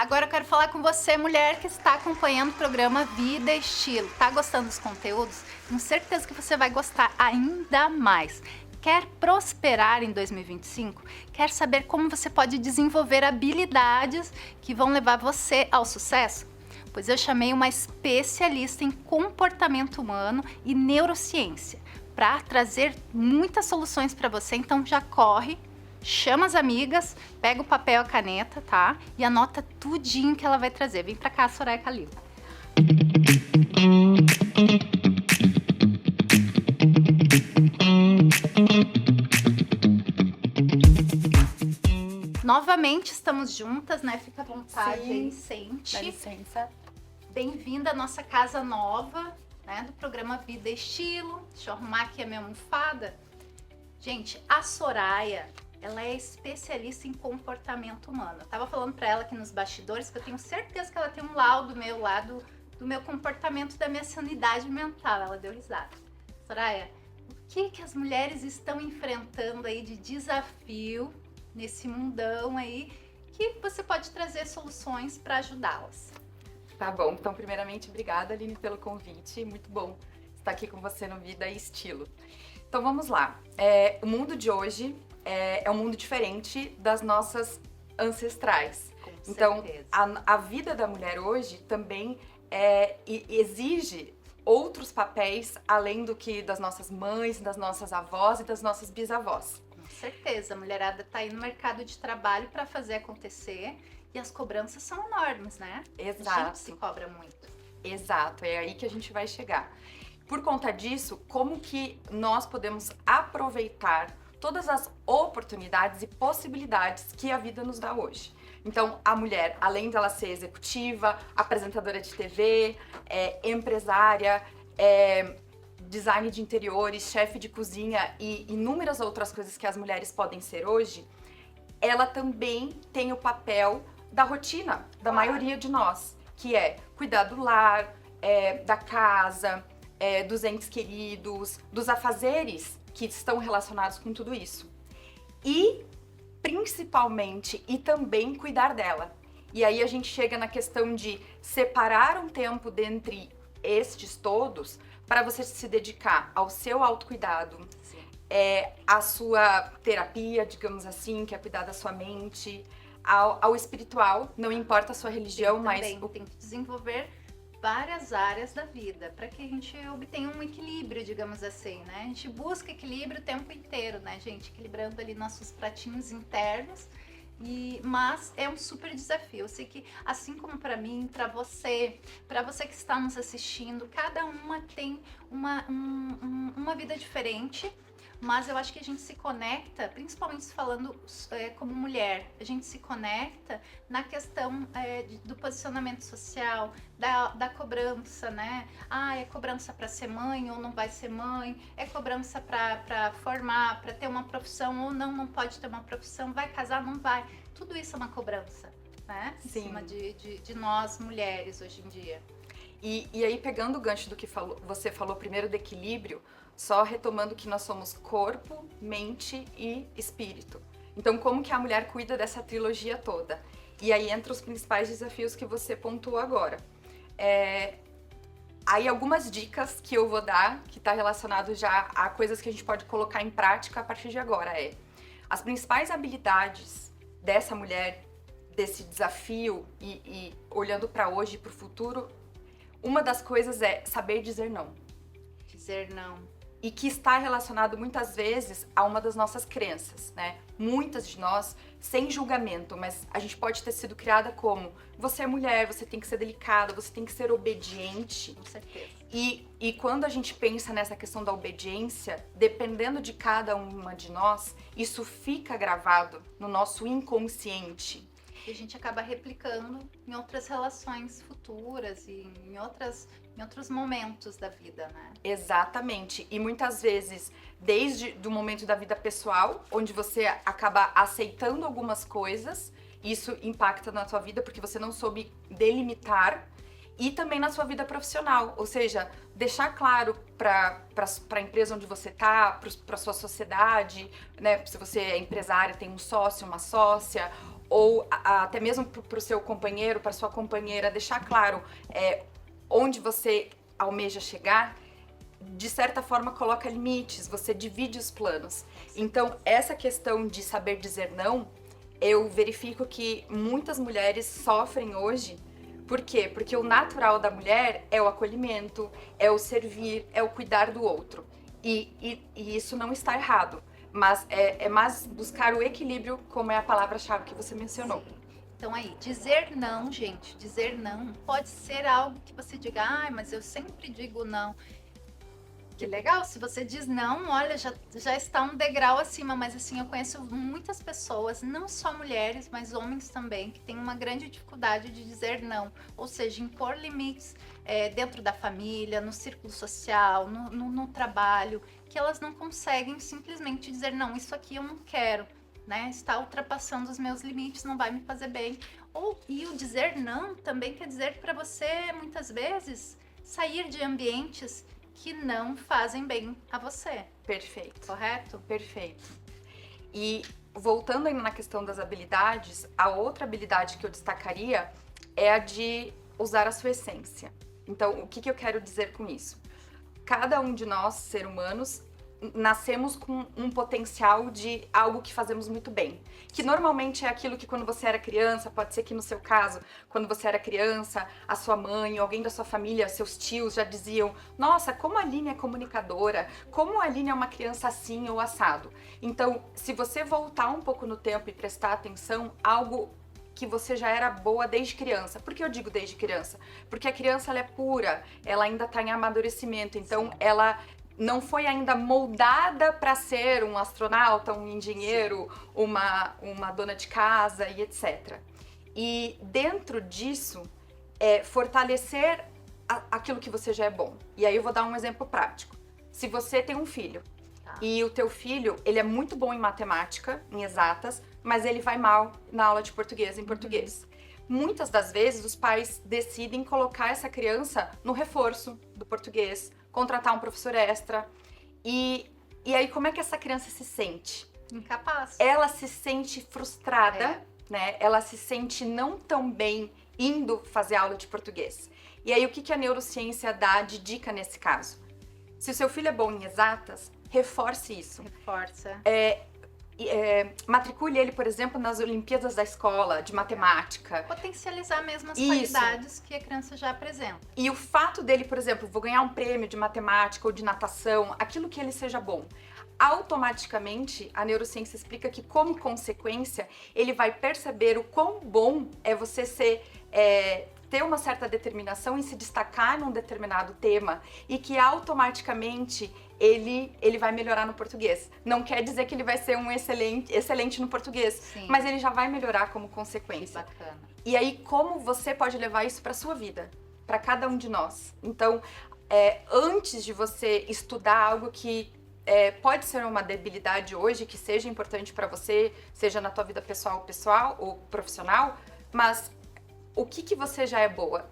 Agora eu quero falar com você, mulher que está acompanhando o programa Vida e Estilo. Tá gostando dos conteúdos? Tenho certeza que você vai gostar ainda mais. Quer prosperar em 2025? Quer saber como você pode desenvolver habilidades que vão levar você ao sucesso? Pois eu chamei uma especialista em comportamento humano e neurociência para trazer muitas soluções para você. Então já corre, chama as amigas, pega o papel e a caneta, tá? E anota tudinho que ela vai trazer. Vem pra cá, Soraya Calil. Novamente estamos juntas, né? Fica à vontade aí, sente. Dá licença. Bem-vinda à nossa casa nova, né? Do programa Vida e Estilo. Deixa eu arrumar aqui a minha almofada. Gente, a Soraya, ela é especialista em comportamento humano. Eu tava falando pra ela aqui nos bastidores que eu tenho certeza que ela tem um laudo meu lá do meu comportamento, da minha sanidade mental. Ela deu risada. Soraya, o que as mulheres estão enfrentando aí de desafio nesse mundão aí que você pode trazer soluções para ajudá-las? Tá bom, então primeiramente obrigada, Aline, pelo convite. Muito bom estar aqui com você no Vida e Estilo. Então vamos lá. O mundo de hoje é um mundo diferente das nossas ancestrais. Com Então certeza. a vida da mulher hoje também exige outros papéis além do que das nossas mães, das nossas avós e das nossas bisavós. Com certeza, a mulherada tá aí no mercado de trabalho para fazer acontecer e as cobranças são enormes, né? A gente Exato. se cobra muito. Exato, é aí que a gente vai chegar. Por conta disso, como que nós podemos aproveitar todas as oportunidades e possibilidades que a vida nos dá hoje? Então, a mulher, além dela ser executiva, apresentadora de TV, empresária, design de interiores, chefe de cozinha e inúmeras outras coisas que as mulheres podem ser hoje, ela também tem o papel da rotina da maioria de nós, que é cuidar do lar, da casa, dos entes queridos, dos afazeres que estão relacionados com tudo isso. E, principalmente, e também cuidar dela. E aí a gente chega na questão de separar um tempo dentre estes todos para você se dedicar ao seu autocuidado, à sua terapia, digamos assim, que é cuidar da sua mente, ao espiritual, não importa a sua religião, mas Tem que desenvolver várias áreas da vida para que a gente obtenha um equilíbrio, digamos assim, né? A gente busca equilíbrio o tempo inteiro, né, gente? Equilibrando ali nossos pratinhos internos. Mas é um super desafio. Eu sei que, assim como para mim, para você que está nos assistindo, cada uma tem uma vida diferente. Mas eu acho que a gente se conecta, principalmente falando como mulher, a gente se conecta na questão do posicionamento social, da cobrança, né? É cobrança para ser mãe ou não vai ser mãe, é cobrança para formar, para ter uma profissão ou não pode ter uma profissão, vai casar, não vai. Tudo isso é uma cobrança, né? Em Sim. cima de nós mulheres hoje em dia. E aí, pegando o gancho do que você falou primeiro do equilíbrio, só retomando que nós somos corpo, mente e espírito. Então, como que a mulher cuida dessa trilogia toda? E aí entra os principais desafios que você pontuou agora. Aí algumas dicas que eu vou dar, que está relacionado já a coisas que a gente pode colocar em prática a partir de agora, as principais habilidades dessa mulher, desse desafio e olhando para hoje e para o futuro, uma das coisas é saber dizer não. Dizer não. E que está relacionado muitas vezes a uma das nossas crenças, né? Muitas de nós, sem julgamento, mas a gente pode ter sido criada como você é mulher, você tem que ser delicada, você tem que ser obediente. Com certeza. E quando a gente pensa nessa questão da obediência, dependendo de cada uma de nós, isso fica gravado no nosso inconsciente. E a gente acaba replicando em outras relações futuras e em outros momentos da vida, né? Exatamente. E muitas vezes, desde o momento da vida pessoal, onde você acaba aceitando algumas coisas, isso impacta na sua vida porque você não soube delimitar, e também na sua vida profissional, ou seja, deixar claro para a empresa onde você está, para sua sociedade, né? Se você é empresária, tem um sócio, uma sócia, ou até mesmo para o seu companheiro, para sua companheira, deixar claro onde você almeja chegar, de certa forma coloca limites, você divide os planos. Então, essa questão de saber dizer não, eu verifico que muitas mulheres sofrem hoje. Por quê? Porque o natural da mulher é o acolhimento, é o servir, é o cuidar do outro. E isso não está errado, mas é mais buscar o equilíbrio, como é a palavra-chave que você mencionou. Sim. Então aí, dizer não, gente, dizer não pode ser algo que você diga, ai, mas eu sempre digo não. Que legal, se você diz não, olha, já está um degrau acima, mas assim, eu conheço muitas pessoas, não só mulheres, mas homens também, que têm uma grande dificuldade de dizer não, ou seja, impor limites dentro da família, no círculo social, no trabalho, que elas não conseguem simplesmente dizer não, isso aqui eu não quero, né? Está ultrapassando os meus limites, não vai me fazer bem. E o dizer não também quer dizer para você, muitas vezes, sair de ambientes que não fazem bem a você. Perfeito. Correto? Perfeito. E voltando ainda na questão das habilidades, a outra habilidade que eu destacaria é a de usar a sua essência. Então, o que eu quero dizer com isso? Cada um de nós, seres humanos, nascemos com um potencial de algo que fazemos muito bem. Que normalmente é aquilo que quando você era criança, pode ser que no seu caso, quando você era criança, a sua mãe, alguém da sua família, seus tios já diziam: nossa, como a Aline é comunicadora, como a Aline é uma criança assim ou assado. Então, se você voltar um pouco no tempo e prestar atenção, algo que você já era boa desde criança. Por que eu digo desde criança? Porque a criança ela é pura, ela ainda está em amadurecimento, então ela não foi ainda moldada para ser um astronauta, um engenheiro, uma dona de casa e etc. E dentro disso, fortalecer aquilo que você já é bom. E aí eu vou dar um exemplo prático. Se você tem um filho e o teu filho, ele é muito bom em matemática, em exatas, mas ele vai mal na aula de português, em português. Muitas das vezes os pais decidem colocar essa criança no reforço do português, contratar um professor extra. E aí, como é que essa criança se sente? Incapaz. Ela se sente frustrada, né? Ela se sente não tão bem indo fazer aula de português. E aí, o que a neurociência dá de dica nesse caso? Se o seu filho é bom em exatas, reforce isso. Reforça. Matricule ele, por exemplo, nas Olimpíadas da escola de matemática. Potencializar mesmo as Isso. qualidades que a criança já apresenta. E o fato dele, por exemplo, vou ganhar um prêmio de matemática ou de natação, aquilo que ele seja bom, automaticamente a neurociência explica que, como consequência, ele vai perceber o quão bom é você ter uma certa determinação em se destacar num determinado tema e que automaticamente ele vai melhorar no português. Não quer dizer que ele vai ser um excelente no português, Sim. mas ele já vai melhorar como consequência. Que bacana. E aí, como você pode levar isso para sua vida, para cada um de nós? Então, antes de você estudar algo que pode ser uma debilidade hoje, que seja importante para você, seja na tua vida pessoal ou profissional, mas o que você já é boa?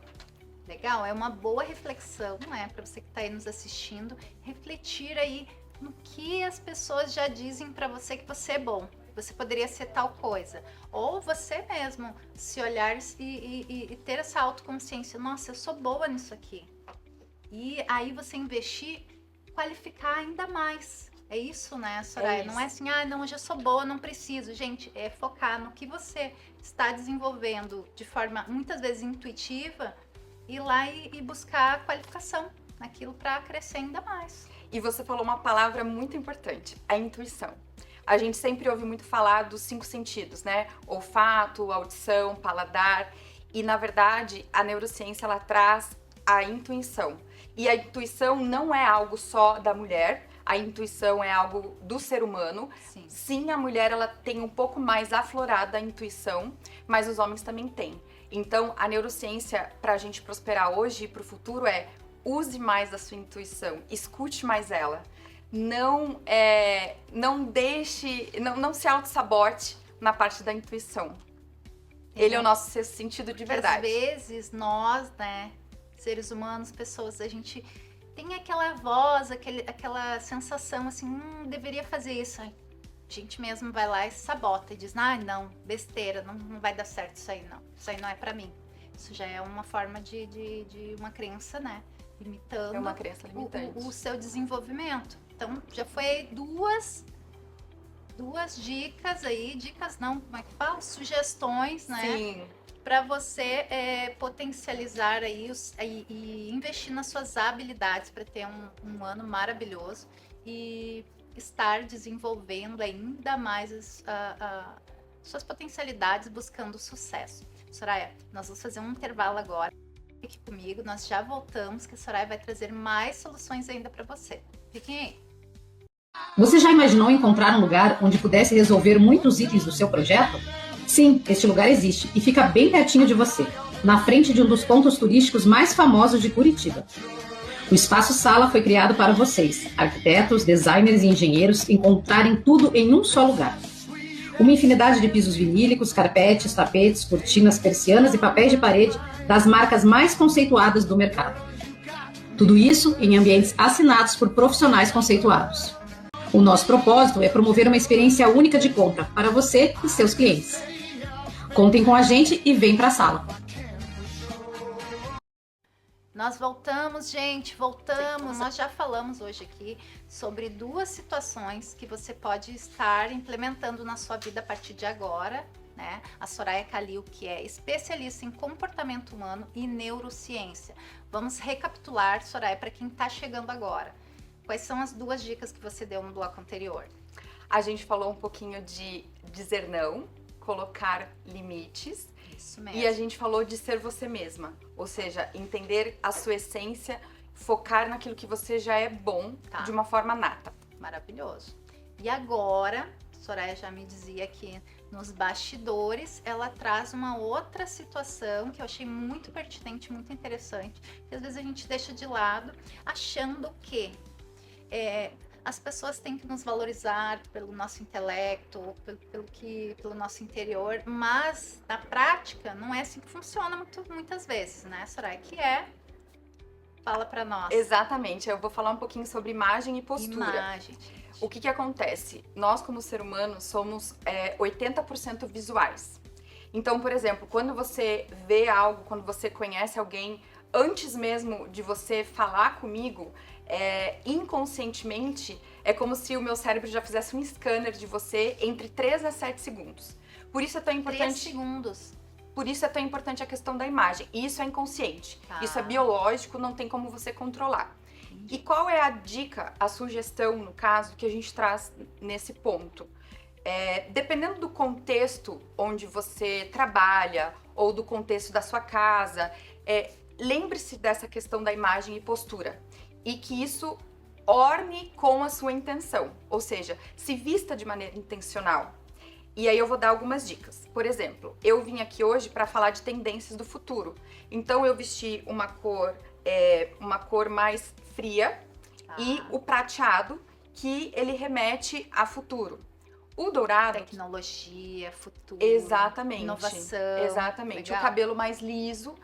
Legal, é uma boa reflexão, né, para você que está aí nos assistindo, refletir aí no que as pessoas já dizem para você que você é bom, você poderia ser tal coisa, ou você mesmo se olhar e ter essa autoconsciência, nossa, eu sou boa nisso aqui, e aí você investir, qualificar ainda mais. É isso, né, Soraya? Não é assim, não, eu já sou boa, não preciso. Gente, é focar no que você está desenvolvendo de forma, muitas vezes, intuitiva, ir lá e buscar qualificação naquilo para crescer ainda mais. E você falou uma palavra muito importante, a intuição. A gente sempre ouve muito falar dos 5 sentidos, né? Olfato, audição, paladar. E, na verdade, a neurociência, ela traz a intuição. E a intuição não é algo só da mulher, a intuição é algo do ser humano. Sim, a mulher ela tem um pouco mais aflorada a intuição, mas os homens também têm. Então, a neurociência, para a gente prosperar hoje e para o futuro, use mais a sua intuição, escute mais ela. Não se auto-sabote na parte da intuição. Ele é o nosso sexto sentido de verdade. Às vezes, nós, né, seres humanos, pessoas, a gente tem aquela voz, aquela sensação assim, deveria fazer isso. A gente mesmo vai lá e sabota e diz, não, besteira, não vai dar certo isso aí não. Isso aí não é pra mim. Isso já é uma forma de uma crença, né? Limitando É uma crença limitante. o seu desenvolvimento. Então, já foi duas dicas aí, dicas não, como é que fala? Sugestões, né? Sim. Para você potencializar aí e investir nas suas habilidades para ter um ano maravilhoso e estar desenvolvendo ainda mais as suas potencialidades buscando sucesso. Soraya, nós vamos fazer um intervalo agora. Fique comigo, nós já voltamos que a Soraya vai trazer mais soluções ainda para você. Fiquem aí. Você já imaginou encontrar um lugar onde pudesse resolver muitos itens do seu projeto? Sim, este lugar existe e fica bem pertinho de você, na frente de um dos pontos turísticos mais famosos de Curitiba. O Espaço Sala foi criado para vocês, arquitetos, designers e engenheiros, encontrarem tudo em um só lugar. Uma infinidade de pisos vinílicos, carpetes, tapetes, cortinas, persianas e papéis de parede das marcas mais conceituadas do mercado. Tudo isso em ambientes assinados por profissionais conceituados. O nosso propósito é promover uma experiência única de compra para você e seus clientes. Contem com a gente e vem para a sala. Nós voltamos, gente, voltamos. Nós já falamos hoje aqui sobre duas situações que você pode estar implementando na sua vida a partir de agora, né? A Soraya Kalil, que é especialista em comportamento humano e neurociência. Vamos recapitular, Soraya, para quem está chegando agora. Quais são as duas dicas que você deu no bloco anterior? A gente falou um pouquinho de dizer não, colocar limites. Isso mesmo. E a gente falou de ser você mesma, ou seja, entender a sua essência, focar naquilo que você já é bom, de uma forma nata. Maravilhoso. E agora, Soraya já me dizia que nos bastidores ela traz uma outra situação que eu achei muito pertinente, muito interessante, que às vezes a gente deixa de lado, achando que as pessoas têm que nos valorizar pelo nosso intelecto, pelo nosso interior, mas na prática não é assim que funciona muitas vezes, né, Soraya? Fala pra nós. Exatamente, eu vou falar um pouquinho sobre imagem e postura. Imagem, gente. O que acontece? Nós, como ser humano, somos 80% visuais. Então, por exemplo, quando você vê algo, quando você conhece alguém, antes mesmo de você falar comigo, inconscientemente, é como se o meu cérebro já fizesse um scanner de você entre 3 a 7 segundos. Por isso é tão importante... 3 segundos. Por isso é tão importante a questão da imagem. E isso é inconsciente. Tá. Isso é biológico, não tem como você controlar. E qual é a dica, a sugestão, no caso, que a gente traz nesse ponto? Dependendo do contexto onde você trabalha ou do contexto da sua casa, lembre-se dessa questão da imagem e postura. E que isso orne com a sua intenção. Ou seja, se vista de maneira intencional. E aí eu vou dar algumas dicas. Por exemplo, eu vim aqui hoje para falar de tendências do futuro. Então eu vesti uma cor mais fria e o prateado, que ele remete a futuro. O dourado... Tecnologia, futuro. Exatamente. Inovação. Exatamente. Legal. O cabelo mais liso.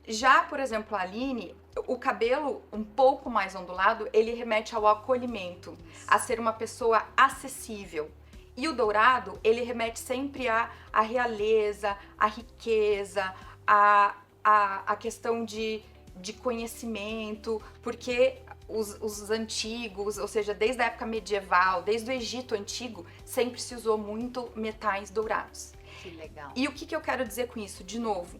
Já, por exemplo, a Aline, o cabelo um pouco mais ondulado, ele remete ao acolhimento, a ser uma pessoa acessível. E o dourado, ele remete sempre à realeza, à riqueza, à questão de conhecimento, porque os antigos, ou seja, desde a época medieval, desde o Egito Antigo, sempre se usou muito metais dourados. Que legal. E o que eu quero dizer com isso? De novo,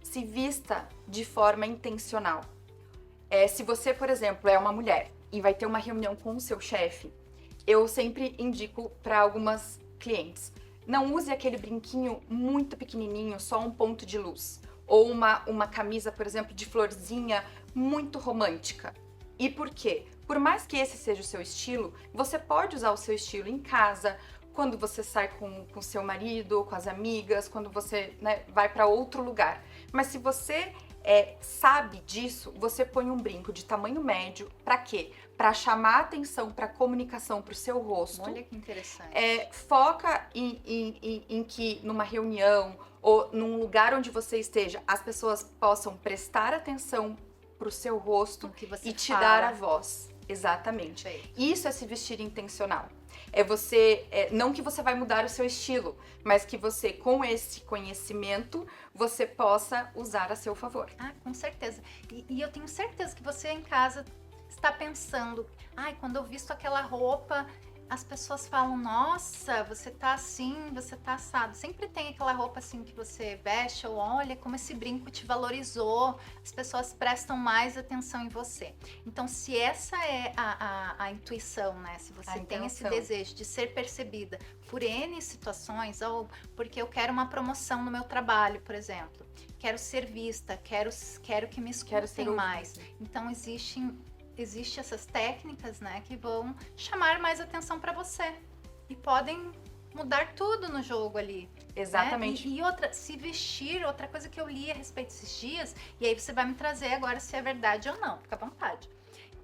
se vista de forma intencional. Se você, por exemplo, é uma mulher e vai ter uma reunião com o seu chefe, eu sempre indico para algumas clientes, não use aquele brinquinho muito pequenininho, só um ponto de luz. Ou uma camisa, por exemplo, de florzinha muito romântica. E por quê? Por mais que esse seja o seu estilo, você pode usar o seu estilo em casa, quando você sai com seu marido, com as amigas, quando você vai para outro lugar. Mas se você sabe disso, você põe um brinco de tamanho médio. Para quê? Para chamar a atenção, para comunicação, para o seu rosto. Olha que interessante. Foca em que numa reunião ou num lugar onde você esteja, as pessoas possam prestar atenção para o seu rosto O que você e te fala. dar a voz. Exatamente. Perfeito. Isso é se vestir intencional. Não que você vai mudar o seu estilo, mas que você, com esse conhecimento, você possa usar a seu favor. Ah, com certeza. E eu tenho certeza que você em casa está pensando, ai, quando eu visto aquela roupa, as pessoas falam, nossa, você tá assim, você tá assado. Sempre tem aquela roupa assim que você veste, ou olha como esse brinco te valorizou, as pessoas prestam mais atenção em você. Então, se essa é a intuição, né? Se você tem esse desejo de ser percebida por N situações, ou porque eu quero uma promoção no meu trabalho, por exemplo, quero ser vista, quero que me escutem mais. Então, Existem essas técnicas, né, que vão chamar mais atenção para você e podem mudar tudo no jogo ali. Exatamente. Né? E outra, se vestir, outra coisa que eu li a respeito desses dias, e aí você vai me trazer agora se é verdade ou não, fica à vontade.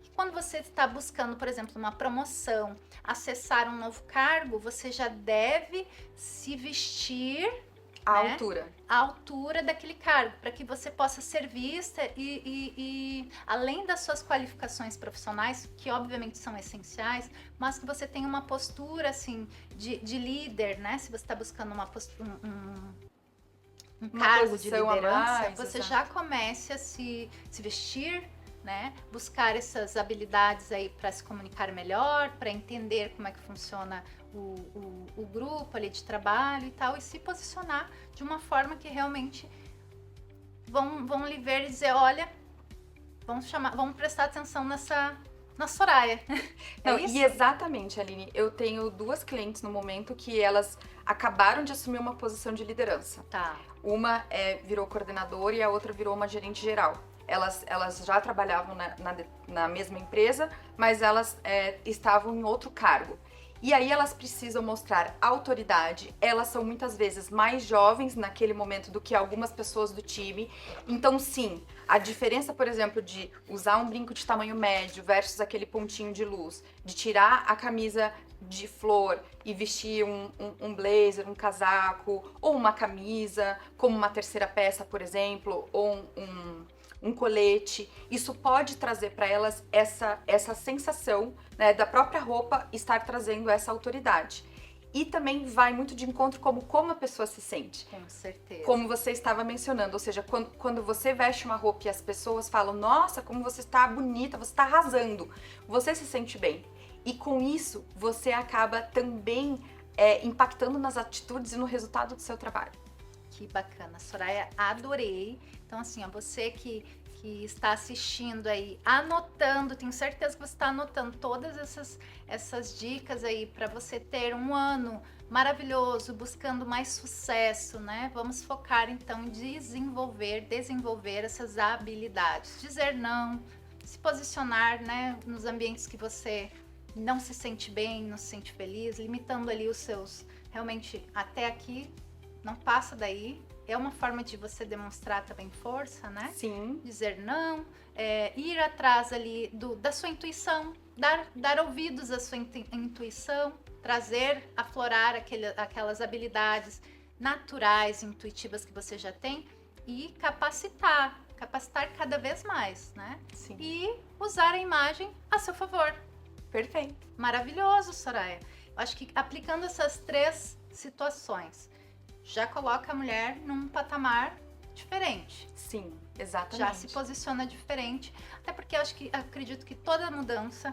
E quando você está buscando, por exemplo, uma promoção, acessar um novo cargo, você já deve se vestir À altura daquele cargo, para que você possa ser vista e além das suas qualificações profissionais, que obviamente são essenciais, mas que você tenha uma postura assim de líder, né? Se você está buscando um cargo de liderança, você já comece a se vestir, né? Buscar essas habilidades aí para se comunicar melhor, para entender como é que funciona o grupo ali de trabalho e tal, e se posicionar de uma forma que realmente vão lhe ver e dizer, olha, vamos prestar atenção na Soraya. Não, e exatamente, Aline, eu tenho 2 clientes no momento que elas acabaram de assumir uma posição de liderança. Tá. Uma virou coordenadora e a outra virou uma gerente geral. Elas já trabalhavam na mesma empresa, mas elas estavam em outro cargo. E aí elas precisam mostrar autoridade, elas são muitas vezes mais jovens naquele momento do que algumas pessoas do time. Então sim, a diferença, por exemplo, de usar um brinco de tamanho médio versus aquele pontinho de luz, de tirar a camisa de flor e vestir um blazer, um casaco, ou uma camisa, como uma terceira peça, por exemplo, ou um colete, isso pode trazer para elas essa sensação, né, da própria roupa estar trazendo essa autoridade. E também vai muito de encontro como a pessoa se sente. Com certeza. Como você estava mencionando, ou seja, quando você veste uma roupa e as pessoas falam, nossa, como você está bonita, você está arrasando, você se sente bem. E com isso, você acaba também impactando nas atitudes e no resultado do seu trabalho. Que bacana, Soraya, adorei. Então, assim, ó, você que está assistindo aí, anotando, tenho certeza que você está anotando todas essas dicas aí para você ter um ano maravilhoso, buscando mais sucesso, né? Vamos focar então em desenvolver essas habilidades. Dizer não, se posicionar, né, nos ambientes que você não se sente bem, não se sente feliz, limitando ali os seus, realmente, até aqui, não passa daí. É uma forma de você demonstrar também força, né? Sim. Dizer não, ir atrás ali da sua intuição, dar ouvidos à sua intuição, aflorar aquelas habilidades naturais, intuitivas que você já tem e capacitar cada vez mais, né? Sim. E usar a imagem a seu favor. Perfeito. Maravilhoso, Soraya. Eu acho que aplicando essas 3 situações, já coloca a mulher num patamar diferente. Sim, exatamente. Já se posiciona diferente, até porque acredito que toda mudança,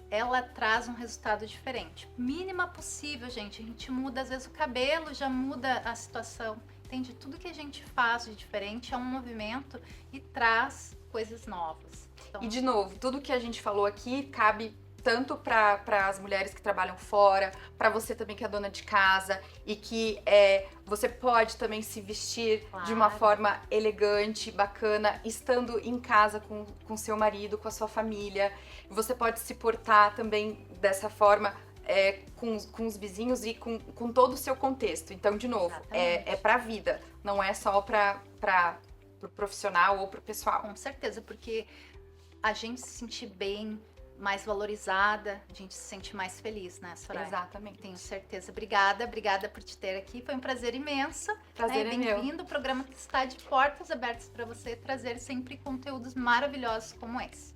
ela traz um resultado diferente. Mínima possível, gente. A gente muda, às vezes o cabelo já muda a situação, entende? Tudo que a gente faz de diferente é um movimento e traz coisas novas. Então, e de novo, tudo que a gente falou aqui cabe tanto para as mulheres que trabalham fora, para você também que é dona de casa e que você pode também se vestir de uma forma elegante, bacana, estando em casa com seu marido, com a sua família. Você pode se portar também dessa forma com os vizinhos e com todo o seu contexto. Então, de novo, é para a vida, não é só para o profissional ou para o pessoal. Com certeza, porque a gente se sentir bem, mais valorizada, a gente se sente mais feliz, né, Soraya? Exatamente. Tenho certeza. Obrigada por te ter aqui. Foi um prazer imenso. Prazer é meu. Bem-vindo. O programa que está de portas abertas para você trazer sempre conteúdos maravilhosos como esse.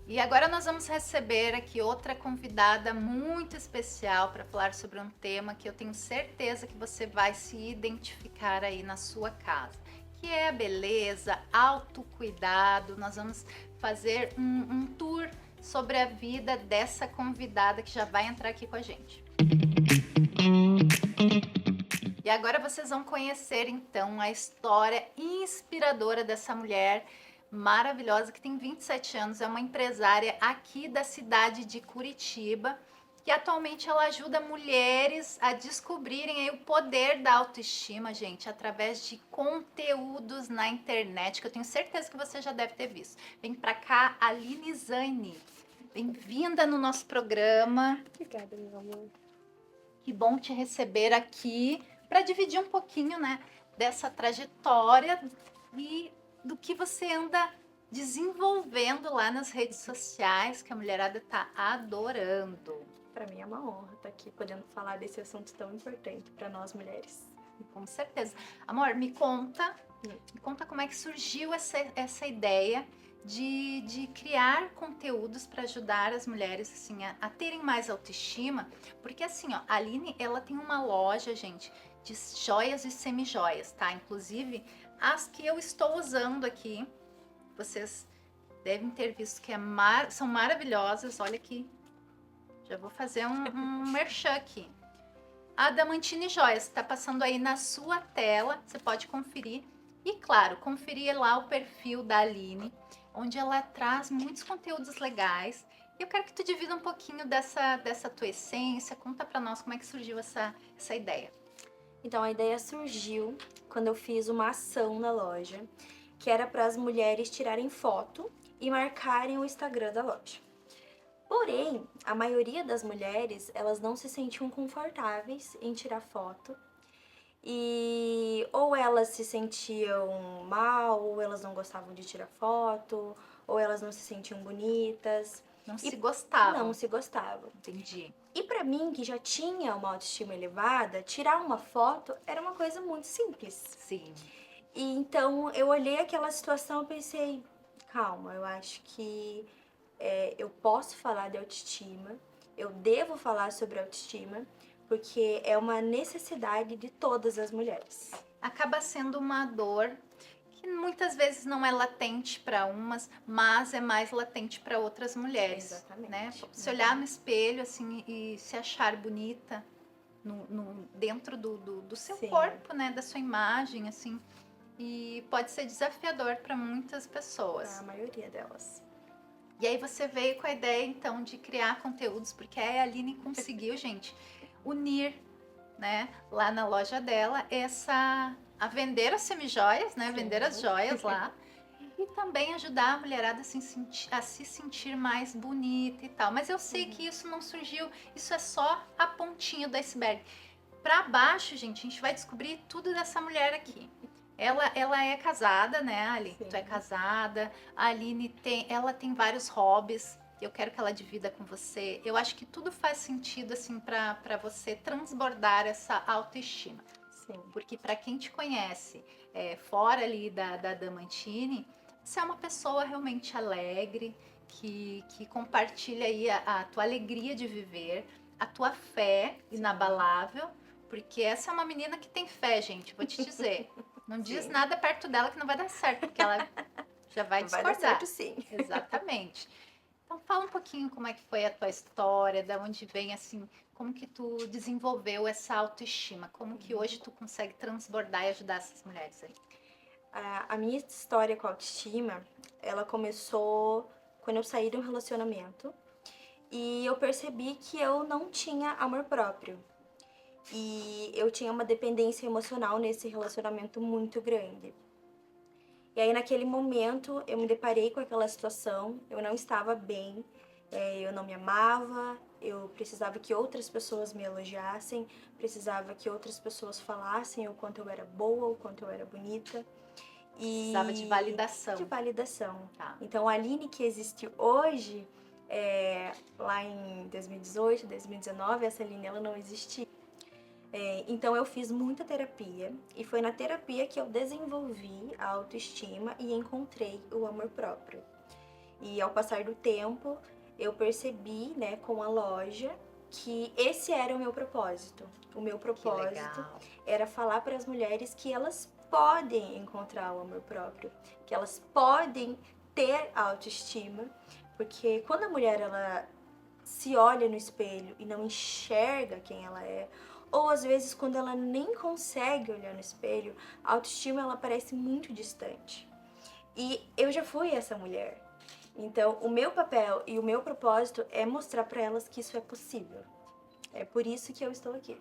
E agora nós vamos receber aqui outra convidada muito especial para falar sobre um tema que eu tenho certeza que você vai se identificar aí na sua casa, que é a beleza, autocuidado. Nós vamos fazer um tour sobre a vida dessa convidada que já vai entrar aqui com a gente. E agora vocês vão conhecer então a história inspiradora dessa mulher maravilhosa que tem 27 anos, é uma empresária aqui da cidade de Curitiba, que atualmente ela ajuda mulheres a descobrirem aí o poder da autoestima, gente, através de conteúdos na internet, que eu tenho certeza que você já deve ter visto. Vem pra cá, Aline Zaine. Bem-vinda no nosso programa. Obrigada, meu amor. Que bom te receber aqui para dividir um pouquinho, né, dessa trajetória e do que você anda desenvolvendo lá nas redes sociais, que a mulherada tá adorando. Para mim é uma honra estar aqui podendo falar desse assunto tão importante para nós mulheres. Com certeza. Amor, me conta como é que surgiu essa ideia de criar conteúdos para ajudar as mulheres assim, a terem mais autoestima, porque assim, ó, a Aline, ela tem uma loja, gente, de joias e semi-joias, tá? Inclusive, as que eu estou usando aqui, vocês devem ter visto que são maravilhosas. Olha aqui, já vou fazer um merchan aqui. A Damantini Joias está passando aí na sua tela, você pode conferir. E claro, conferir lá o perfil da Aline, onde ela traz muitos conteúdos legais. E eu quero que tu divida um pouquinho dessa tua essência, conta para nós como é que surgiu essa ideia. Então a ideia surgiu quando eu fiz uma ação na loja, que era para as mulheres tirarem foto e marcarem o Instagram da loja. Porém, a maioria das mulheres, elas não se sentiam confortáveis em tirar foto. E ou elas se sentiam mal, ou elas não gostavam de tirar foto, ou elas não se sentiam bonitas. Não se gostavam. Não se gostavam. Entendi. E pra mim, que já tinha uma autoestima elevada, tirar uma foto era uma coisa muito simples. Sim. E então eu olhei aquela situação e pensei, calma, eu acho que eu posso falar de autoestima, eu devo falar sobre autoestima, porque é uma necessidade de todas as mulheres. Acaba sendo uma dor que muitas vezes não é latente para umas, mas é mais latente para outras mulheres. Exatamente. Né? Se olhar no espelho assim e se achar bonita dentro do seu Sim. corpo, né, da sua imagem, assim, e pode ser desafiador para muitas pessoas. A maioria delas. E aí você veio com a ideia então de criar conteúdos, porque a Aline conseguiu, gente, unir, né, lá na loja dela a vender as semijoias, né, Sim. vender as joias lá e também ajudar a mulherada a se sentir mais bonita e tal. Mas eu sei que isso não surgiu, isso é só a pontinha do iceberg. Para baixo, gente, a gente vai descobrir tudo dessa mulher aqui. Ela é casada, né, Aline? Sim. Tu é casada. A Aline ela tem vários hobbies. Eu quero que ela divida com você. Eu acho que tudo faz sentido, assim, para você transbordar essa autoestima. Sim. Porque para quem te conhece, fora ali da Damantini, você é uma pessoa realmente alegre, que compartilha aí a tua alegria de viver, a tua fé inabalável, porque essa é uma menina que tem fé, gente, vou te dizer. Não diz Sim. nada perto dela que não vai dar certo, porque ela já vai discordar. Vai dar certo, sim. Exatamente. Então fala um pouquinho como é que foi a tua história, da onde vem, assim, como que tu desenvolveu essa autoestima, como que hoje tu consegue transbordar e ajudar essas mulheres aí. A minha história com a autoestima, ela começou quando eu saí de um relacionamento e eu percebi que eu não tinha amor próprio. E eu tinha uma dependência emocional nesse relacionamento muito grande. E aí, naquele momento, eu me deparei com aquela situação, eu não estava bem, eu não me amava, eu precisava que outras pessoas me elogiassem, precisava que outras pessoas falassem o quanto eu era boa, o quanto eu era bonita. E Precisava de validação. De validação. Tá. Então, a Aline que existe hoje, lá em 2018, 2019, essa Aline ela não existia. Então eu fiz muita terapia e foi na terapia que eu desenvolvi a autoestima e encontrei o amor próprio. E ao passar do tempo, eu percebi, né, com a loja, que esse era o meu propósito. O meu propósito era falar para as mulheres que elas podem encontrar o amor próprio, que elas podem ter autoestima, porque quando a mulher ela se olha no espelho e não enxerga quem ela é, ou às vezes quando ela nem consegue olhar no espelho, a autoestima ela parece muito distante. E eu já fui essa mulher. Então, o meu papel e o meu propósito é mostrar para elas que isso é possível. É por isso que eu estou aqui.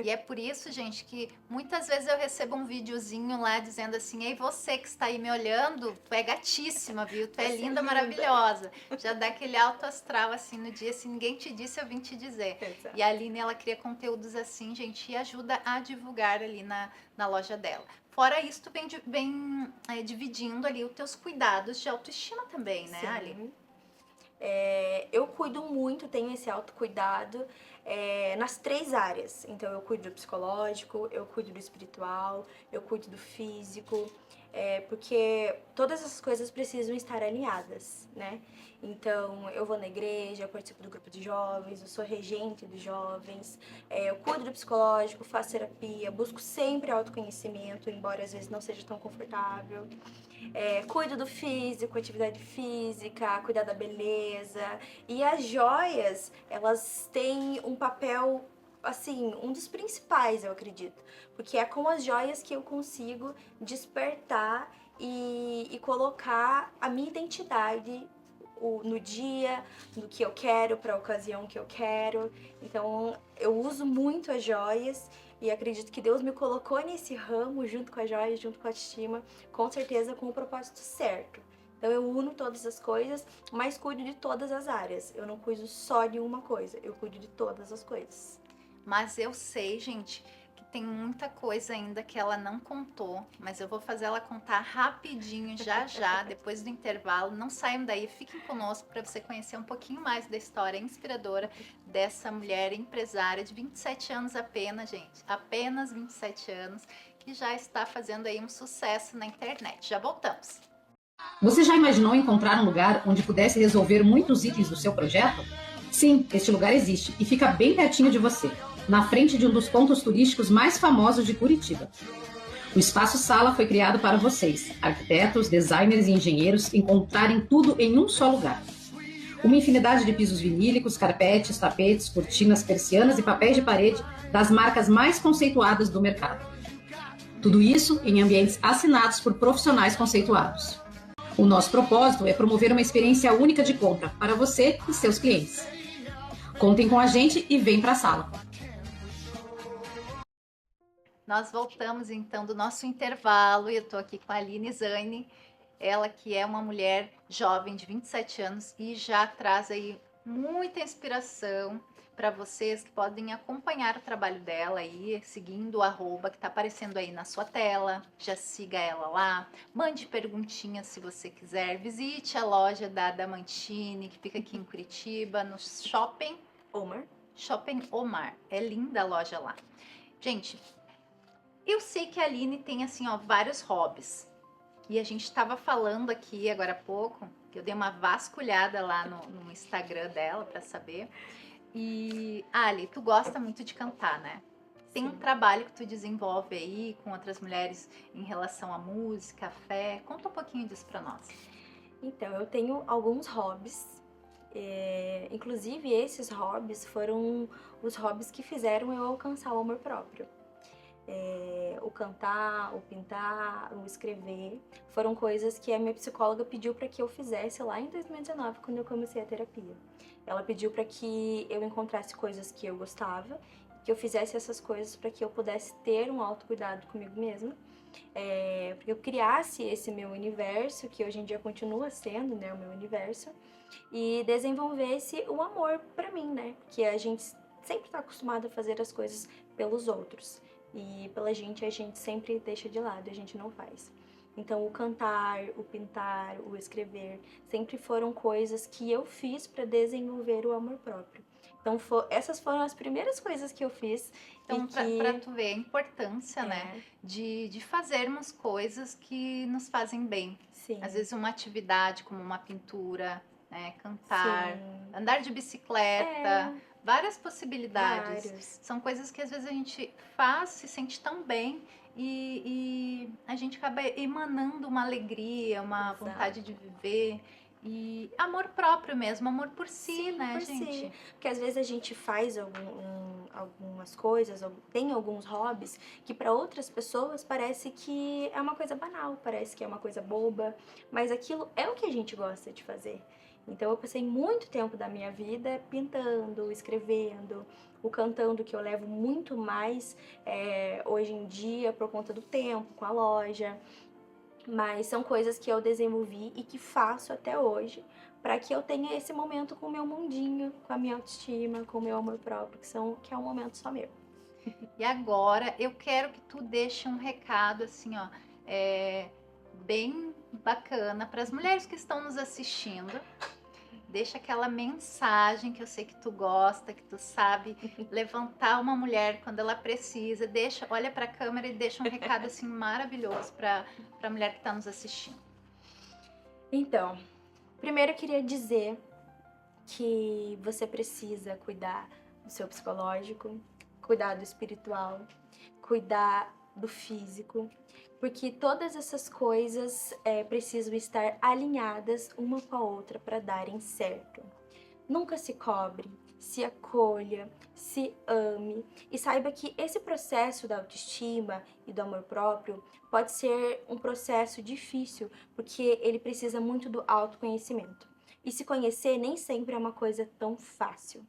E é por isso, gente, que muitas vezes eu recebo um videozinho lá dizendo assim: ei, você que está aí me olhando, tu é gatíssima, viu? Tu é linda, maravilhosa. Já dá aquele alto astral assim no dia, se ninguém te disse, eu vim te dizer. Exato. E a Aline, ela cria conteúdos assim, gente, e ajuda a divulgar ali na loja dela. Fora isso, tu vem dividindo ali os teus cuidados de autoestima também, né, Ali? Eu cuido muito, tenho esse autocuidado nas 3 áreas. Então, eu cuido do psicológico, eu cuido do espiritual, eu cuido do físico, porque todas essas coisas precisam estar alinhadas, né? Então, eu vou na igreja, eu participo do grupo de jovens, eu sou regente dos jovens, eu cuido do psicológico, faço terapia, busco sempre autoconhecimento, embora às vezes não seja tão confortável. Cuido do físico, atividade física, cuidar da beleza. E as joias, elas têm um papel, assim, um dos principais, eu acredito. Porque é com as joias que eu consigo despertar e colocar a minha identidade no dia, no que eu quero, para a ocasião que eu quero. Então, eu uso muito as joias. E acredito que Deus me colocou nesse ramo, junto com a joia, junto com a autoestima, com certeza com o propósito certo. Então eu uno todas as coisas, mas cuido de todas as áreas. Eu não cuido só de uma coisa, eu cuido de todas as coisas. Mas eu sei, gente, que tem muita coisa ainda que ela não contou, mas eu vou fazer ela contar rapidinho, já, depois do intervalo. Não saiam daí, fiquem conosco para você conhecer um pouquinho mais da história inspiradora dessa mulher empresária de 27 anos apenas, gente. Apenas 27 anos, que já está fazendo aí um sucesso na internet. Já voltamos. Você já imaginou encontrar um lugar onde pudesse resolver muitos itens do seu projeto? Sim, este lugar existe e fica bem pertinho de você, na frente de um dos pontos turísticos mais famosos de Curitiba. O Espaço Sala foi criado para vocês, arquitetos, designers e engenheiros, encontrarem tudo em um só lugar. Uma infinidade de pisos vinílicos, carpetes, tapetes, cortinas, persianas e papéis de parede das marcas mais conceituadas do mercado. Tudo isso em ambientes assinados por profissionais conceituados. O nosso propósito é promover uma experiência única de compra para você e seus clientes. Contem com a gente e vem para a sala. Nós voltamos então do nosso intervalo e eu tô aqui com a Aline Zane, ela que é uma mulher jovem de 27 anos e já traz aí muita inspiração para vocês que podem acompanhar o trabalho dela aí, seguindo o arroba que tá aparecendo aí na sua tela. Já siga ela lá, mande perguntinhas se você quiser, visite a loja da Adamantini, que fica aqui em Curitiba, no Shopping Omar. É linda a loja lá. Gente, eu sei que a Aline tem assim, ó, vários hobbies. E a gente estava falando aqui agora há pouco, que eu dei uma vasculhada lá no Instagram dela para saber. E, Ali, tu gosta muito de cantar, né? Tem um trabalho que tu desenvolve aí com outras mulheres em relação à música, à fé. Conta um pouquinho disso para nós. Então, eu tenho alguns hobbies. Inclusive, esses hobbies foram os hobbies que fizeram eu alcançar o amor próprio. O cantar, o pintar, o escrever, foram coisas que a minha psicóloga pediu para que eu fizesse lá em 2019, quando eu comecei a terapia. Ela pediu para que eu encontrasse coisas que eu gostava, que eu fizesse essas coisas para que eu pudesse ter um autocuidado comigo mesma, para que eu criasse esse meu universo, que hoje em dia continua sendo, né, o meu universo, e desenvolvesse o amor para mim, né, porque a gente sempre está acostumado a fazer as coisas pelos outros. E pela gente, a gente sempre deixa de lado, a gente não faz. Então, o cantar, o pintar, o escrever, sempre foram coisas que eu fiz para desenvolver o amor próprio. Então, essas foram as primeiras coisas que eu fiz. Então, para tu ver a importância, né, de fazermos coisas que nos fazem bem. Sim. Às vezes uma atividade como uma pintura, né? Cantar, Sim. andar de bicicleta, várias possibilidades. Vários. São coisas que às vezes a gente faz, se sente tão bem e a gente acaba emanando uma alegria, uma Exato. vontade de viver. E amor próprio mesmo, amor por si, Sim, né, por gente? si. Porque às vezes a gente faz algumas coisas, tem alguns hobbies que para outras pessoas parece que é uma coisa banal, parece que é uma coisa boba, mas aquilo é o que a gente gosta de fazer. Então eu passei muito tempo da minha vida pintando, escrevendo, o cantando, que eu levo muito mais hoje em dia por conta do tempo, com a loja. Mas são coisas que eu desenvolvi e que faço até hoje para que eu tenha esse momento com o meu mundinho, com a minha autoestima, com o meu amor próprio, que é um momento só meu. E agora eu quero que tu deixe um recado assim, ó, bem bacana para as mulheres que estão nos assistindo. Deixa aquela mensagem que eu sei que tu gosta, que tu sabe levantar uma mulher quando ela precisa. Olha para a câmera e deixa um recado assim maravilhoso para a mulher que está nos assistindo. Então, primeiro eu queria dizer que você precisa cuidar do seu psicológico, cuidar do espiritual, cuidar do físico, porque todas essas coisas precisam estar alinhadas uma com a outra para darem certo. Nunca se cobre, se acolha, se ame e saiba que esse processo da autoestima e do amor próprio pode ser um processo difícil, porque ele precisa muito do autoconhecimento. E se conhecer nem sempre é uma coisa tão fácil.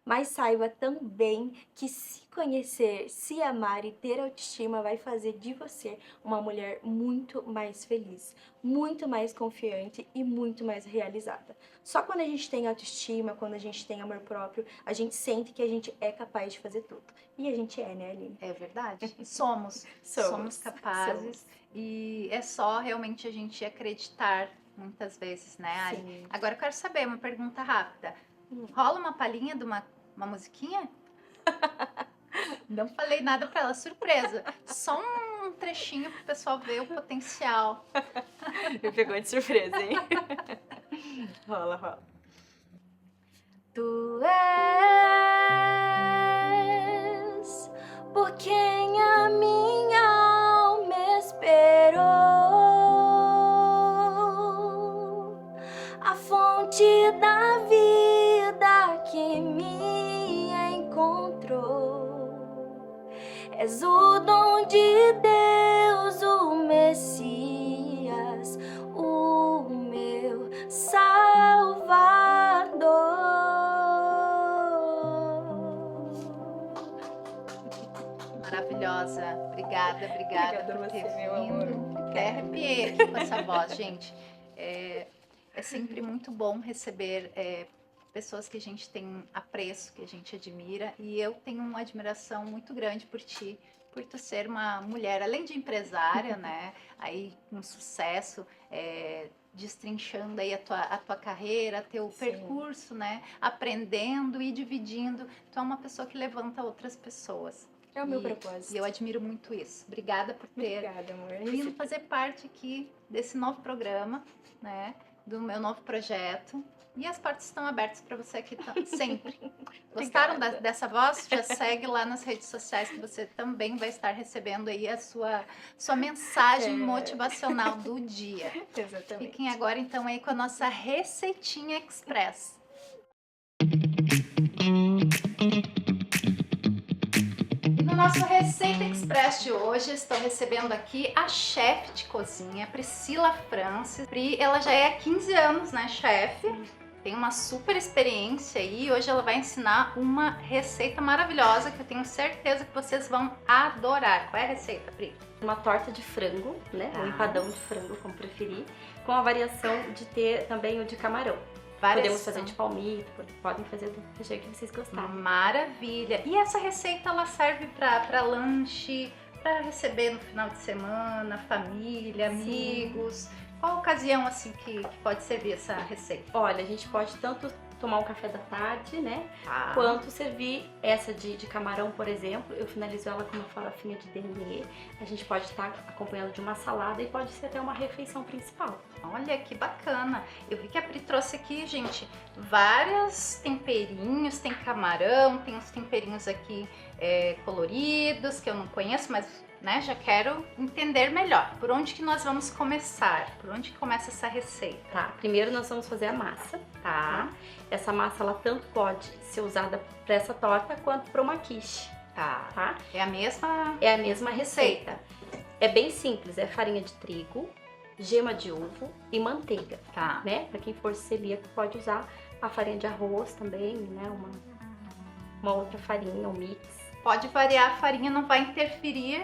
Mas saiba também que se conhecer, se amar e ter autoestima vai fazer de você uma mulher muito mais feliz, muito mais confiante e muito mais realizada. Só quando a gente tem autoestima, quando a gente tem amor próprio, a gente sente que a gente é capaz de fazer tudo. E a gente é, né, Aline? É verdade. Somos capazes. Somos. E é só realmente a gente acreditar muitas vezes, né, Ali? Sim. Agora eu quero saber uma pergunta rápida. Rola uma palhinha de uma musiquinha? Não falei nada pra ela, surpresa. Só um trechinho pro pessoal ver o potencial. Me pegou de surpresa, hein? Rola, rola. Tu és por quem a minha alma esperou, a fonte da vida que me encontrou. És o dom de Deus, o Messias, o meu Salvador. Maravilhosa. Obrigada Obrigada por a ter você, meu amor. vindo. Até arrepiei aqui com essa voz, gente. É sempre muito bom receber pessoas que a gente tem apreço, que a gente admira. E eu tenho uma admiração muito grande por ti, por tu ser uma mulher, além de empresária, né? Aí com sucesso, destrinchando aí a tua carreira, teu Sim. percurso, né? Aprendendo e dividindo. Tu é uma pessoa que levanta outras pessoas. É o meu propósito. E eu admiro muito isso. Obrigada por ter Obrigada, amor. vindo fazer parte aqui desse novo programa, né? Do meu novo projeto. E as portas estão abertas para você aqui sempre. Gostaram dessa voz? Já segue lá nas redes sociais que você também vai estar recebendo aí a sua mensagem motivacional do dia. Exatamente. Fiquem agora então aí com a nossa receitinha express. No nosso Receita Express de hoje, estou recebendo aqui a chefe de cozinha, Priscila Francis. Pri, ela já é há 15 anos, né, chefe? Tem uma super experiência e hoje ela vai ensinar uma receita maravilhosa que eu tenho certeza que vocês vão adorar. Qual é a receita, Pri? Uma torta de frango, né? Um empadão de frango, como preferir, com a variação de ter também o de camarão. Podemos fazer de palmito, podem fazer do jeito que vocês gostarem. Maravilha! E essa receita ela serve para lanche, para receber no final de semana, família, amigos. Qual ocasião assim que pode servir essa receita? Olha, a gente pode tanto tomar um café da tarde, né? Tá. Quanto servir essa de camarão, por exemplo, eu finalizo ela com uma farofinha de dendê. A gente pode estar acompanhando de uma salada e pode ser até uma refeição principal. Olha que bacana. Eu vi que a Pri trouxe aqui, gente, vários temperinhos. Tem camarão, tem uns temperinhos aqui coloridos que eu não conheço, mas né, já quero entender melhor. Por onde que nós vamos começar? Por onde que começa essa receita? Tá, primeiro nós vamos fazer a massa, tá? Essa massa, ela tanto pode ser usada para essa torta quanto para uma quiche, tá? É a mesma... É a mesma receita. É bem simples, é farinha de trigo, gema de ovo e manteiga, Tá. né? Para quem for celíaco pode usar a farinha de arroz também, né? Uma outra farinha, um mix. Pode variar a farinha, não vai interferir.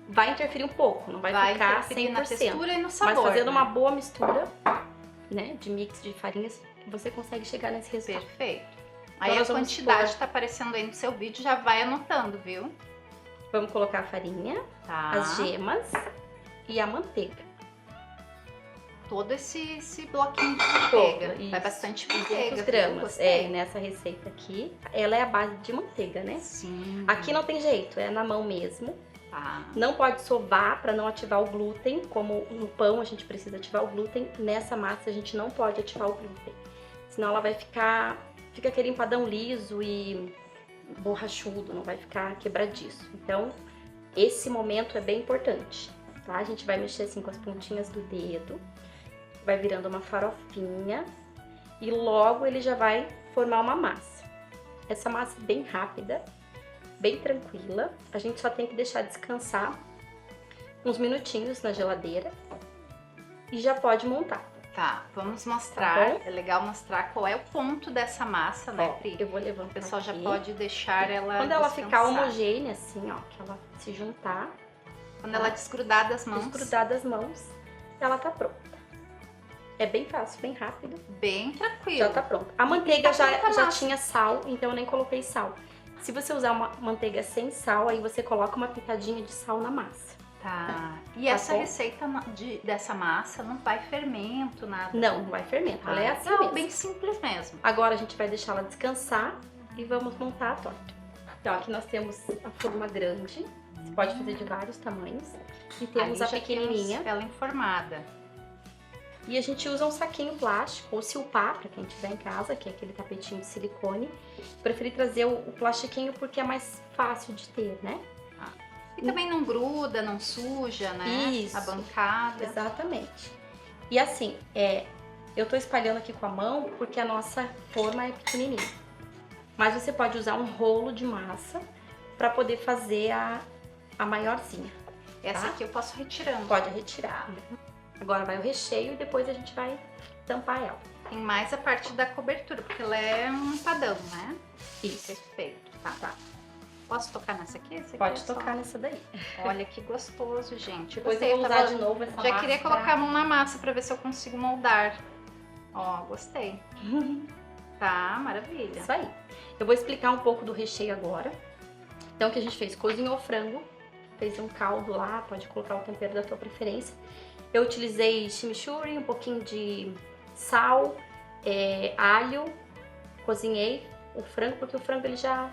Vai interferir um pouco, não vai ficar 100%. Na textura e no sabor. Mas fazendo né? uma boa mistura, né, de mix de farinhas, você consegue chegar nesse resultado. Perfeito. Então Aí a nós vamos quantidade pôr- tá aparecendo aí no seu vídeo, já vai anotando, viu? Vamos colocar a farinha, Tá. as gemas e a manteiga. Todo esse bloquinho de manteiga. Todo, Vai isso. bastante 200 manteiga. viu? gramas. Gostei. Nessa receita aqui, ela é a base de manteiga, né? Sim. Aqui não tem jeito, é na mão mesmo. Tá. Não pode sovar para não ativar o glúten, como no pão a gente precisa ativar o glúten. Nessa massa a gente não pode ativar o glúten, senão ela vai fica aquele empadão liso e borrachudo, não vai ficar quebradiço. Então, esse momento é bem importante, tá? A gente vai mexer assim com as pontinhas do dedo, vai virando uma farofinha e logo ele já vai formar uma massa. Essa massa é bem rápida, bem tranquila. A gente só tem que deixar descansar uns minutinhos na geladeira e já pode montar. Tá, vamos mostrar. Tá bom? É legal mostrar qual é o ponto dessa massa, né, Ó, Pri? eu vou levantar O pessoal já aqui. pode deixar ela Quando ela ficar descansar. homogênea, assim, ó, que ela se juntar, Quando ela desgrudar das mãos. desgrudar das mãos, ela tá pronta. É bem fácil, bem rápido. Bem tranquilo. Já tá pronta. A manteiga Tá pronta a já massa. tinha sal, então eu nem coloquei sal. Se você usar uma manteiga sem sal, aí você coloca uma pitadinha de sal na massa. Tá. E Tá essa bom? receita dessa massa não vai fermento, nada. Não vai fermento, Tá. ela é assim Não, mesmo. bem simples mesmo. Agora a gente vai deixar ela descansar e vamos montar a torta. Então aqui nós temos a forma grande, você pode fazer de vários tamanhos. E temos Ali a já pequenininha. temos ela informada. E a gente usa um saquinho plástico ou silpar, para quem tiver em casa, que é aquele tapetinho de silicone. Preferi trazer o plastiquinho porque é mais fácil de ter, né? E também não gruda, não suja, né? Isso. A bancada. Exatamente. E assim, eu tô espalhando aqui com a mão porque a nossa forma é pequenininha. Mas você pode usar um rolo de massa para poder fazer a maiorzinha. Essa Tá? aqui eu posso retirando. Pode retirar. Agora vai o recheio e depois a gente vai tampar ela. Tem mais a parte da cobertura, porque ela é um empadão, né? Isso. Perfeito. Tá. Posso tocar nessa aqui? Essa aqui Pode é só- tocar nessa daí. Olha que gostoso, gente. Depois Gostei, eu vou tava- usar de novo essa Já massa queria pra- colocar a mão na massa pra ver se eu consigo moldar. Ó, gostei. Tá, maravilha. Isso aí. Eu vou explicar um pouco do recheio agora. Então, o que a gente fez? Cozinhou o frango, fez um caldo lá, pode colocar o tempero da tua preferência. Eu utilizei chimichurri, um pouquinho de sal, alho, cozinhei o frango, porque o frango ele já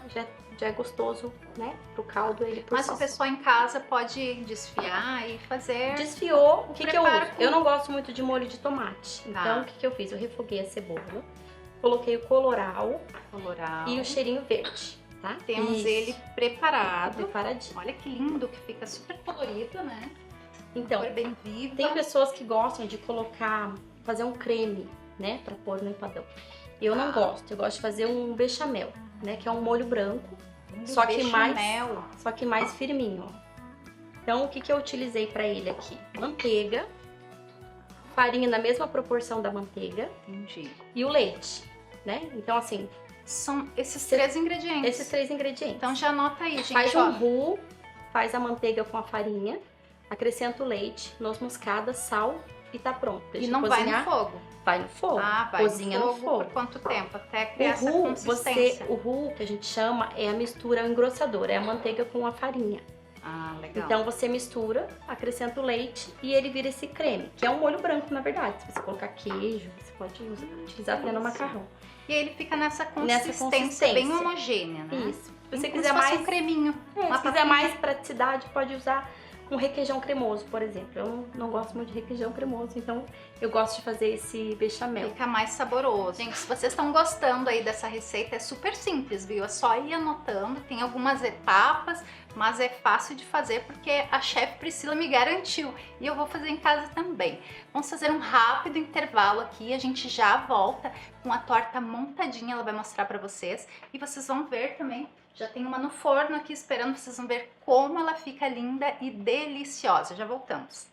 é gostoso, né? Pro caldo ele por Mas si o pessoal em casa pode desfiar e fazer. Desfiou, o que eu preparo uso? com- Eu não gosto muito de molho de tomate. Tá. Então, o que eu fiz? Eu refoguei a cebola, coloquei o colorau Coloral. e o cheirinho verde, tá? Temos Isso. ele preparado. Preparadinho. Olha que lindo que fica, super colorido, né? Então, Cor bem viva. tem pessoas que gostam de fazer um creme, né, pra pôr no empadão. Eu não gosto, eu gosto de fazer um bechamel, né, que é um molho branco, só que mais firminho, ó. Então, o que eu utilizei pra ele aqui? Manteiga, farinha na mesma proporção da manteiga Entendi. e o leite, né? Então, assim, São esses três ingredientes. esses três ingredientes. Então já anota aí, gente. Faz ó. um roux, faz a manteiga com a farinha, acrescenta o leite, noz moscada, sal e tá pronto. E Deixa não cozinhar. vai no fogo. Vai no fogo. Ah, vai Cozinha no no fogo. fogo. Por quanto tempo? Até O criar essa roux, consistência. o roux que a gente chama é a mistura, é o engrossador, é a manteiga com a farinha. Ah, legal. Então você mistura, acrescenta o leite e ele vira esse creme, que é um molho branco na verdade. Se você colocar queijo, você pode utilizar até no macarrão. E aí ele fica nessa consistência bem homogênea, né? Isso. Se você Como quiser se fosse mais um creminho. uma se quiser papinha. mais praticidade, pode usar um requeijão cremoso, por exemplo. Eu não gosto muito de requeijão cremoso, então eu gosto de fazer esse bechamel. Fica mais saboroso. Gente, se vocês estão gostando aí dessa receita, é super simples, viu? É só ir anotando, tem algumas etapas, mas é fácil de fazer porque a chefe Priscila me garantiu e eu vou fazer em casa também. Vamos fazer um rápido intervalo aqui, a gente já volta com a torta montadinha, ela vai mostrar pra vocês e vocês vão ver também. Já tem uma no forno aqui esperando, vocês vão ver como ela fica linda e deliciosa. Já voltamos.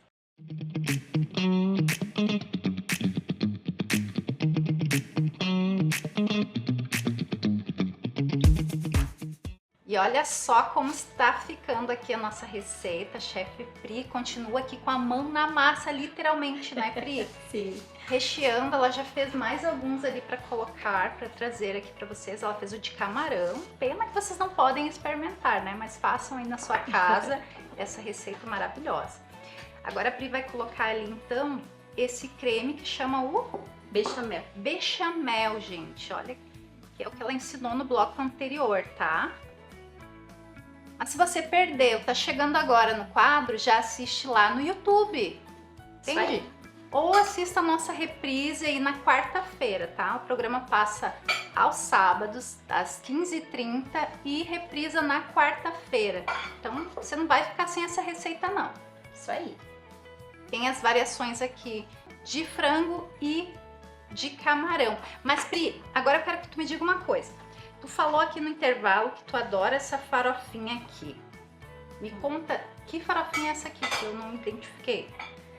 E olha só como está ficando aqui a nossa receita. A chefe Pri continua aqui com a mão na massa, literalmente, né, Pri? Sim. Recheando, ela já fez mais alguns ali para colocar, para trazer aqui para vocês. Ela fez o de camarão. Pena que vocês não podem experimentar, né? Mas façam aí na sua casa essa receita maravilhosa. Agora a Pri vai colocar ali, então, esse creme que chama o Bechamel. bechamel, gente. Olha, que é o que ela ensinou no bloco anterior, tá? Mas se você perdeu, tá chegando agora no quadro, já assiste lá no YouTube. Isso Entende? aí. Ou assista a nossa reprise aí na quarta-feira, tá? O programa passa aos sábados, às 15h30 e reprisa na quarta-feira. Então, você não vai ficar sem essa receita, não. Isso aí. Tem as variações aqui de frango e de camarão. Mas, Pri, agora eu quero que tu me diga uma coisa. Tu falou aqui no intervalo que tu adora essa farofinha aqui. Me conta, que farofinha é essa aqui que eu não identifiquei?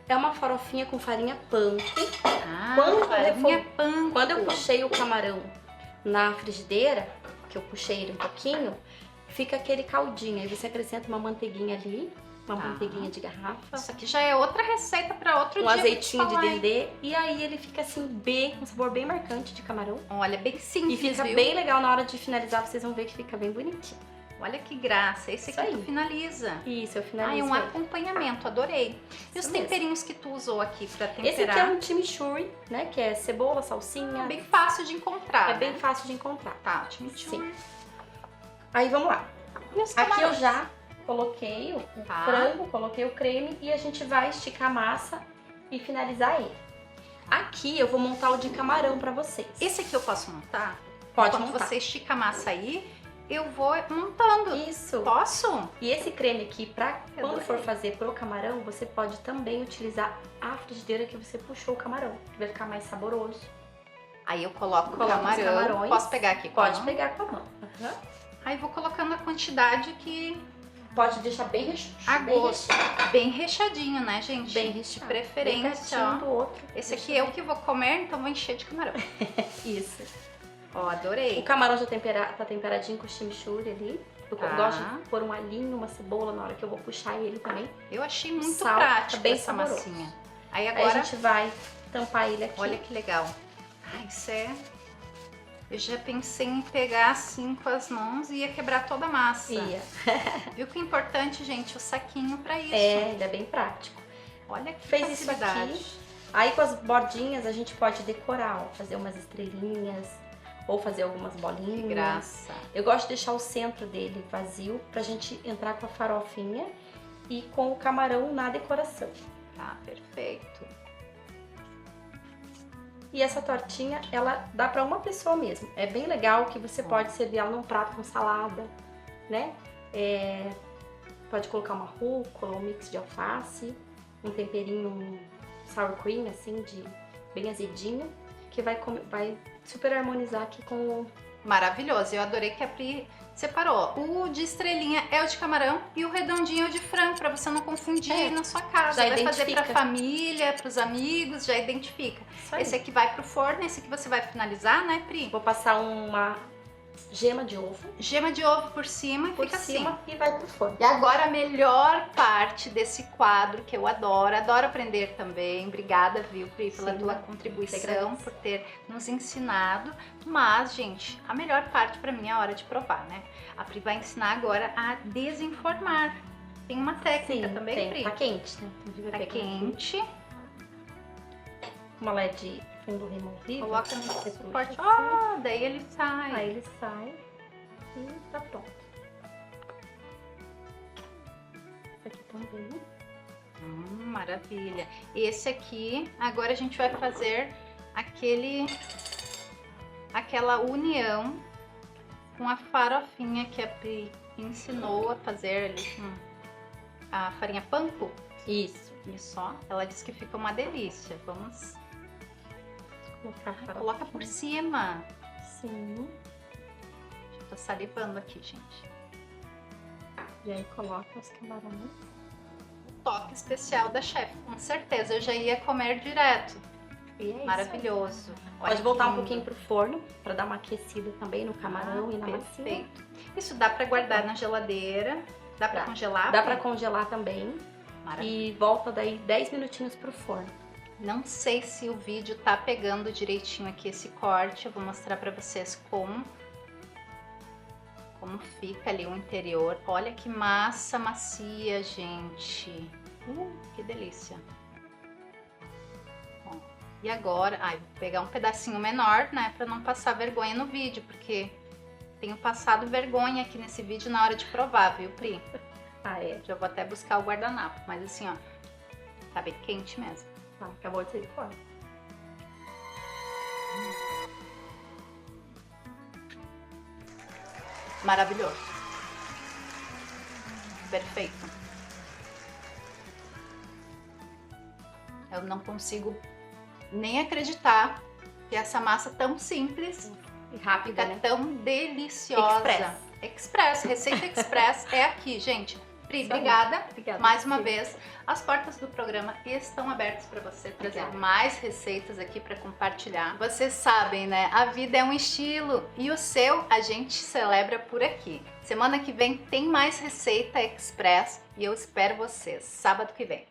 É uma farofinha com farinha panko. Ah, Quando farinha panko. Quando eu puxei o camarão na frigideira, que eu puxei ele um pouquinho, fica aquele caldinho. Aí você acrescenta uma manteiguinha ali, uma manteiguinha de garrafa, Isso aqui já é outra receita para outro um dia. azeitinho de falar, hein? dendê, e aí ele fica assim bem, com um sabor bem marcante de camarão. Olha, bem E simples, fica viu? bem legal na hora de finalizar, vocês vão ver que fica bem bonitinho. Olha que graça. Esse Isso aqui tu aí. finaliza. Isso, eu Ah, finalizo. e um ele. acompanhamento, adorei. E os Isso mesmo. temperinhos que tu usou aqui para temperar? Esse aqui é um chimichurri, né? Que é cebola, salsinha. É bem fácil de encontrar, É bem né? fácil de encontrar. Tá, chimichurri. Aí vamos lá. E os Aqui eu camarões? já coloquei o Tá. frango, coloquei o creme e a gente vai esticar a massa e finalizar ele. Aqui eu vou montar o de camarão pra vocês. Esse aqui eu posso montar? Pode Quando montar. você estica a massa aí, eu vou montando. Isso. Posso? E esse creme aqui, pra Eu quando adorei. for fazer pro camarão, você pode também utilizar a frigideira que você puxou o camarão, que vai ficar mais saboroso. Aí eu coloco o Coloca os camarão. camarões. Posso pegar aqui? com a Pode mão? pegar com a mão. Aí vou colocando a quantidade que Pode deixar bem a bem gosto. Bem recheadinho, né, gente? Bem De recheado. preferência, Bem ó. pertinho do outro. Esse aqui é o que eu vou comer, então vou encher de camarão. Isso. Ó, O adorei. camarão já tá temperadinho com chimichurri ali. Eu Tá. gosto de pôr um alhinho, uma cebola na hora que eu vou puxar ele também. Eu achei muito Sal, prático tá bem essa saboroso. massinha. Aí Aí agora, a gente vai tampar ele aqui. olha que legal. Ai, isso é... Eu já pensei em pegar assim com as mãos e ia quebrar toda a massa. Ia. Viu que é importante, gente, o saquinho pra isso. É, ele é bem prático. Olha que Fez isso facilidade. aqui. Aí com as bordinhas a gente pode decorar, ó, fazer umas estrelinhas ou fazer algumas bolinhas. Que graça. Eu gosto de deixar o centro dele vazio pra gente entrar com a farofinha e com o camarão na decoração. Tá, perfeito. E essa tortinha, ela dá pra uma pessoa mesmo. É bem legal que você pode servir ela num prato com salada, né? Pode colocar uma rúcula, um mix de alface, um temperinho, um sour cream, assim, bem azedinho, que vai super harmonizar aqui com o... Maravilhoso. Eu adorei que a Pri separou. O de estrelinha é o de camarão e o redondinho é o de frango, pra você não confundir aí na sua casa. Já Vai fazer identifica. pra família, pros amigos, já identifica. Isso aí. Esse aqui vai pro forno, esse aqui você vai finalizar, né, Pri? Vou passar uma gema de ovo Gema de ovo por cima e por fica cima assim. e vai pro forno. E agora a melhor parte desse quadro que eu adoro aprender também. Obrigada, viu, Pri, pela Sim, tua eu contribuição, agradeço. por ter nos ensinado. Mas, gente, a melhor parte pra mim é a hora de provar, né? A Pri vai ensinar agora a desenformar. Tem uma técnica também, tem. Pri? Tá quente, né? Inclusive, Tá eu peguei quente. uma LED de fundo removível. Coloca no Você suporte. puxa assim, Ah, daí ele sai. aí ele sai e tá pronto. Esse aqui também. Maravilha. Esse aqui, agora a gente vai fazer aquela união com a farofinha que a Pri ensinou a fazer ali com a farinha panko. Isso. Isso, ó. Ela disse que fica uma delícia. Vamos Colocar coloca por cima. Sim. Eu tô salivando aqui, gente. E aí coloca os camarões. Toque especial da chefe, com certeza. Eu já ia comer direto. E é isso. Maravilhoso. Olha Pode voltar que um lindo. pouquinho pro forno pra dar uma aquecida também no camarão e na massinha. Perfeito. Isso dá pra guardar na geladeira. Dá pra Dá. congelar? Dá pra Pri? congelar também. Maravilha. E volta daí 10 minutinhos pro forno. Não sei se o vídeo tá pegando direitinho aqui esse corte. Eu vou mostrar pra vocês como fica ali o interior. Olha que massa macia, gente. Que delícia. Bom, e agora, vou pegar um pedacinho menor, né, pra não passar vergonha no vídeo, porque tenho passado vergonha aqui nesse vídeo na hora de provar, viu, Pri? Ah, é? Já vou até buscar o guardanapo, mas assim, ó, tá bem quente mesmo. Tá, acabou de sair do forno. Maravilhoso. Perfeito. Eu não consigo nem acreditar que essa massa tão simples E rápida, fica né? tão deliciosa. Express. Express, receita express é aqui, gente. Pri, Isso aí. obrigada. Obrigada. Mais uma Sim. vez, as portas do programa estão abertas para você trazer Obrigada. mais receitas aqui para compartilhar. Vocês sabem, né? A vida é um estilo e o seu a gente celebra por aqui. Semana que vem tem mais receita express e eu espero vocês sábado que vem.